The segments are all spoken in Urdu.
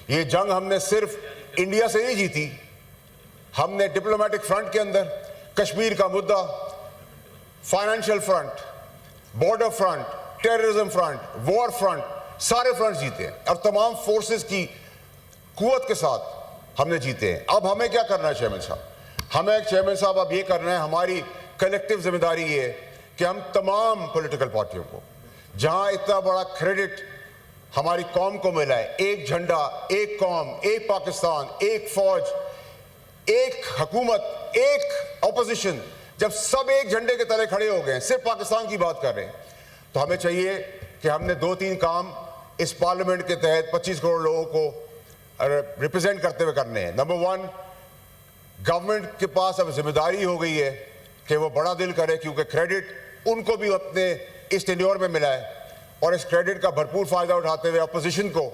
یہ جنگ ہم نے صرف انڈیا سے نہیں جیتی، ہم نے ڈپلومیٹک فرنٹ کے اندر کشمیر کا مدعا، financial front, border front, terrorism front, war front, سارے فرنٹ جیتے ہیں اور تمام فورسز کی قوت کے ساتھ ہم نے جیتے ہیں۔ اب ہمیں کیا کرنا ہے چیئرمین صاحب؟ ہمیں چیئرمین صاحب اب یہ کرنا ہے، ہماری کلیکٹیو ذمہ داری یہ ہے کہ ہم تمام پولیٹیکل پارٹیوں کو، جہاں اتنا بڑا کریڈٹ ہماری قوم کو ملا ہے، ایک جھنڈا، ایک قوم، ایک پاکستان، ایک فوج، ایک حکومت، ایک اپوزیشن، جب سب ایک جھنڈے کے تلے کھڑے ہو گئے ہیں، صرف پاکستان کی بات کر رہے ہیں، تو ہمیں چاہیے کہ ہم نے 2-3 کام اس پارلیمنٹ کے تحت 25 کروڑ لوگوں کو ریپرزینٹ کرتے ہوئے کرنے ہیں۔ نمبر 1، گورنمنٹ کے پاس اب ذمہ داری ہو گئی ہے کہ وہ بڑا دل کرے، کیونکہ کریڈٹ ان کو بھی اپنے اس ٹینیور میں ملا ہے، اور اس کریڈٹ کا بھرپور فائدہ اٹھاتے ہوئے اپوزیشن کو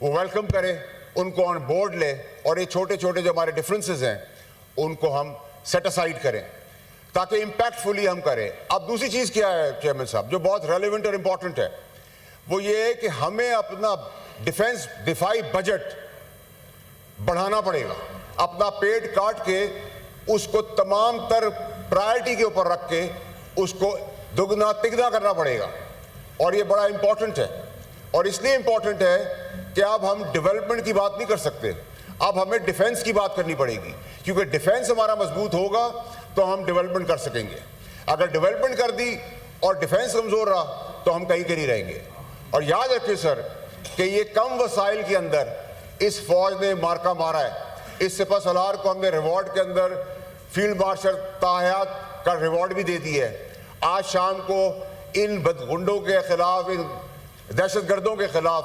وہ ویلکم کرے، ان کو آن بورڈ لے، اور یہ چھوٹے چھوٹے جو ہمارے ڈفرینسز ہیں ان کو ہم سیٹ اسائڈ کریں تاکہ امپیکٹ فلی ہم کریں۔ اب دوسری چیز کیا ہے چیئرمین صاحب جو بہت ریلیونٹ اور امپورٹنٹ ہے، وہ یہ ہے کہ ہمیں اپنا دفاعی بجٹ بڑھانا پڑے گا، اپنا پیٹ کاٹ کے اس کو تمام تر پرائرٹی کے اوپر رکھ کے اس کو دگنا تگنا کرنا پڑے گا، اور یہ بڑا امپورٹنٹ ہے۔ اور اس لیے امپورٹنٹ ہے کہ اب ہم ڈیولپمنٹ کی بات نہیں کر سکتے، اب ہمیں ڈیفنس کی بات کرنی پڑے گی، کیونکہ ڈیفنس ہمارا مضبوط ہوگا تو ہم ڈیولپمنٹ کر سکیں گے۔ اگر ڈیولپمنٹ کر دی اور ڈیفنس کمزور رہا تو ہم کہیں کے نہیں رہیں گے۔ اور یاد رکھیں سر کہ یہ کم وسائل کے اندر اس فوج نے مارکا مارا ہے۔ اس سپہ سالار کو ہم نے ریوارڈ کے اندر فیلڈ مارشل تاحیات کا ریوارڈ بھی دے دی ہے۔ آج شام کو ان بدغنڈوں کے خلاف، ان دہشت گردوں کے خلاف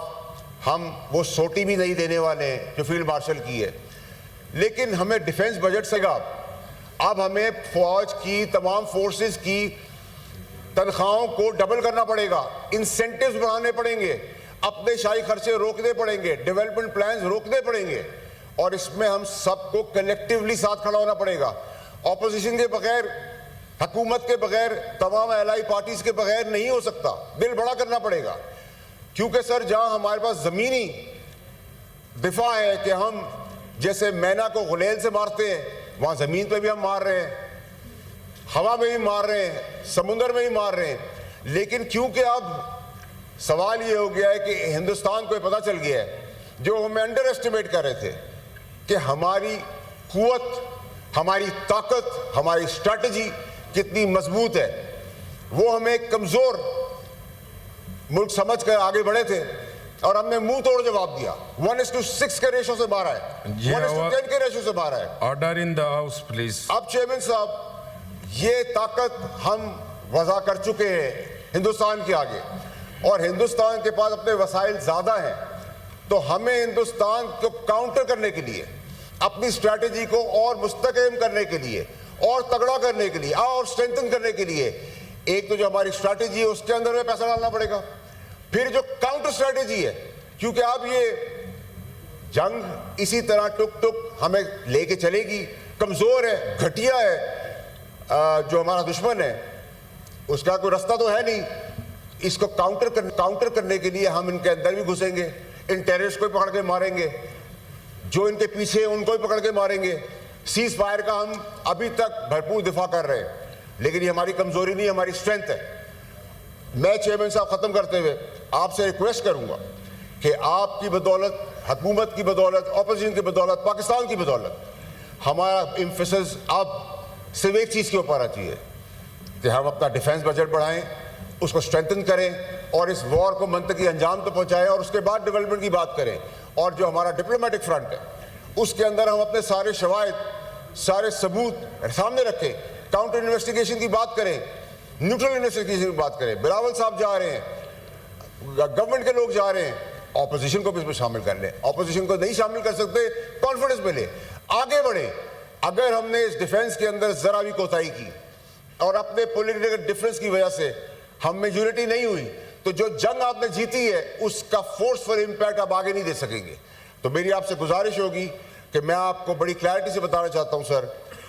ہم وہ سوٹی بھی نہیں دینے والے ہیں جو فیلڈ مارشل کی ہے۔ لیکن ہمیں ڈیفنس بجٹ سے گا، اب ہمیں فوج کی تمام فورسز کی تنخواہوں کو ڈبل کرنا پڑے گا، انسینٹیوز بڑھانے پڑیں گے، اپنے شاہی خرچے روکنے پڑیں گے، ڈیولپمنٹ پلانز روکنے پڑیں گے، اور اس میں ہم سب کو کلیکٹیولی ساتھ کھڑا ہونا پڑے گا۔ اپوزیشن کے بغیر، حکومت کے بغیر، تمام الائی پارٹیز کے بغیر نہیں ہو سکتا، دل بڑا کرنا پڑے گا۔ کیونکہ سر جہاں ہمارے پاس زمینی دفاع ہے کہ ہم جیسے مینا کو غلیل سے مارتے ہیں، وہاں زمین پہ بھی ہم مار رہے ہیں، ہوا میں بھی مار رہے ہیں، سمندر میں بھی مار رہے ہیں۔ لیکن کیونکہ اب سوال یہ ہو گیا ہے کہ ہندوستان کو یہ پتہ چل گیا ہے، جو ہمیں انڈر ایسٹیمیٹ کر رہے تھے، کہ ہماری قوت، ہماری طاقت، ہماری اسٹریٹجی کتنی مضبوط ہے، وہ ہمیں کمزور ملک سمجھ کر آگے بڑھے تھے، اور ہم نے منہ توڑ جواب دیا۔ 1:6 کے ریشو سے مارا ہے، 1:10 کے ریشو سے مارا ہے۔ Order in the house please. اب چیئرمین صاحب یہ طاقت ہم وضع کر چکے ہیں ہندوستان کے آگے، اور ہندوستان کے پاس اپنے وسائل زیادہ ہیں، تو ہمیں ہندوستان کو کاؤنٹر کرنے کے لیے، اپنی اسٹریٹجی کو اور مستحکم کرنے کے لیے، اور تگڑا کرنے کے لیے، اور اسٹرینتھن کرنے کے لیے، ایک تو جو ہماری اسٹریٹجی ہے اس کے اندر میں پیسہ ڈالنا پڑے گا، پھر جو کاؤنٹر اسٹریٹجی ہے، کیونکہ اب یہ جنگ اسی طرح ٹک ٹک ہمیں لے کے چلے گی، کمزور ہے، گھٹیا ہے، جو ہمارا دشمن ہے اس کا کوئی رستہ تو ہے نہیں، اس کو کاؤنٹر کرنے کے لیے ہم ان کے اندر بھی گھسیں گے، ان ٹیررسٹ کو بھی پکڑ کے ماریں گے، جو ان کے پیچھے ہیں ان کو بھی پکڑ کے ماریں گے۔ سیز فائر کا ہم ابھی تک بھرپور دفاع کر رہے ہیں، لیکن یہ ہماری کمزوری نہیں، ہماری اسٹرینتھ ہے۔ میں چیئرمین صاحب ختم کرتے ہوئے آپ سے ریکویسٹ کروں گا کہ آپ کی بدولت، حکومت کی بدولت، اپوزیشن کی بدولت، پاکستان کی بدولت، ہمارا ایمفیسس اب صرف ایک چیز کے اوپر آنا چاہیے کہ ہم اپنا ڈیفنس بجٹ بڑھائیں، اس کو اسٹرینتھن کریں، اور اس وار کو منطقی انجام تو پہنچائیں، اور اس کے بعد ڈیولپمنٹ کی بات کریں۔ اور جو ہمارا ڈپلومیٹک فرنٹ ہے اس کے اندر ہم اپنے سارے شواہد، سارے ثبوت سامنے رکھیں، کاؤنٹر انویسٹیگیشن کی بات کریں، نیوٹرل انویسٹیگیشن کی بات کریں۔ بلاول صاحب جا رہے ہیں، گورنمنٹ کے لوگ جا رہے ہیں، اپوزیشن کو بھی اس میں شامل کر لیں، اپوزیشن کو نہیں شامل کر سکتے، کانفیڈنس ملے، آگے بڑھیں۔ اگر ہم نے اس ڈیفنس کے اندر ذرا بھی کوتاہی کی اور اپنے پولیٹیکل ڈفرینس کی وجہ سے ہم میں یونٹی نہیں ہوئی، تو جو جنگ آپ نے جیتی ہے اس کا فورسفل امپیکٹ آپ آگے نہیں دے سکیں گے۔ تو میری آپ سے گزارش ہوگی کہ میں آپ کو بڑی کلیئرٹی سے بتانا چاہتا ہوں سر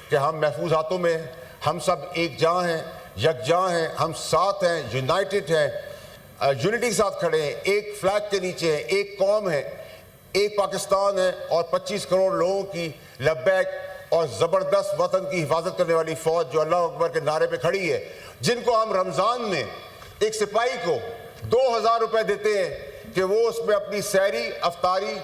کہ ہم محفوظ ہاتھوں میں ہیں، ہم سب ایک جاں ہیں، یکجاں ہیں، ہم ساتھ ہیں، یونائٹڈ ہیں، یونٹی کے ساتھ کھڑے ہیں، ایک فلیگ کے نیچے ہیں، ایک قوم ہے، ایک پاکستان ہے اور 25 کروڑ لوگوں کی لبیک اور زبردست وطن کی حفاظت کرنے والی فوج جو اللہ اکبر کے نعرے پہ کھڑی ہے، جن کو ہم رمضان میں ایک سپاہی کو 2000 روپے دیتے ہیں کہ وہ اس میں اپنی سحری، افطاری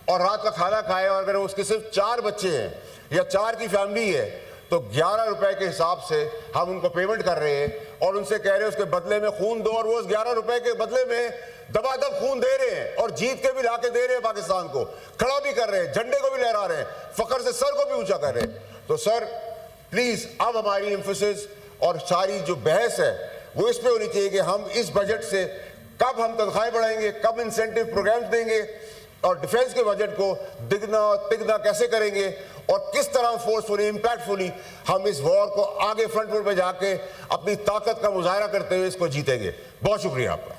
اور رات کا کھانا کھائے، اور اگر اس کے صرف 4 بچے ہیں یا 4 کی فیملی ہے تو 11 روپے کے حساب سے ہم ان کو پیمنٹ کر رہے ہیں اور ان سے کہہ رہے ہیں اس کے بدلے میں خون دو، اور وہ اس 11 روپے کے بدلے میں دبا دب خون دے رہے ہیں اور جیت کے بھی لا کے دے رہے ہیں، پاکستان کو کھڑا بھی کر رہے ہیں، جھنڈے کو بھی لہرا رہے ہیں، فخر سے سر کو بھی اونچا کر رہے ہیں۔ تو سر پلیز اب ہماری ایمفیسس اور ساری جو بحث ہے وہ اس پہ ہونی چاہیے کہ ہم اس بجٹ سے کب ہم تنخواہیں بڑھائیں گے، کب انسینٹیو پروگرامز دیں گے، اور ڈیفنس کے بجٹ کو دگنا اور تگنا کیسے کریں گے، اور کس طرح فورسفلی، امپیکٹفلی ہم اس وار کو آگے فرنٹ پہ جا کے اپنی طاقت کا مظاہرہ کرتے ہوئے اس کو جیتیں گے۔ بہت شکریہ آپ کا۔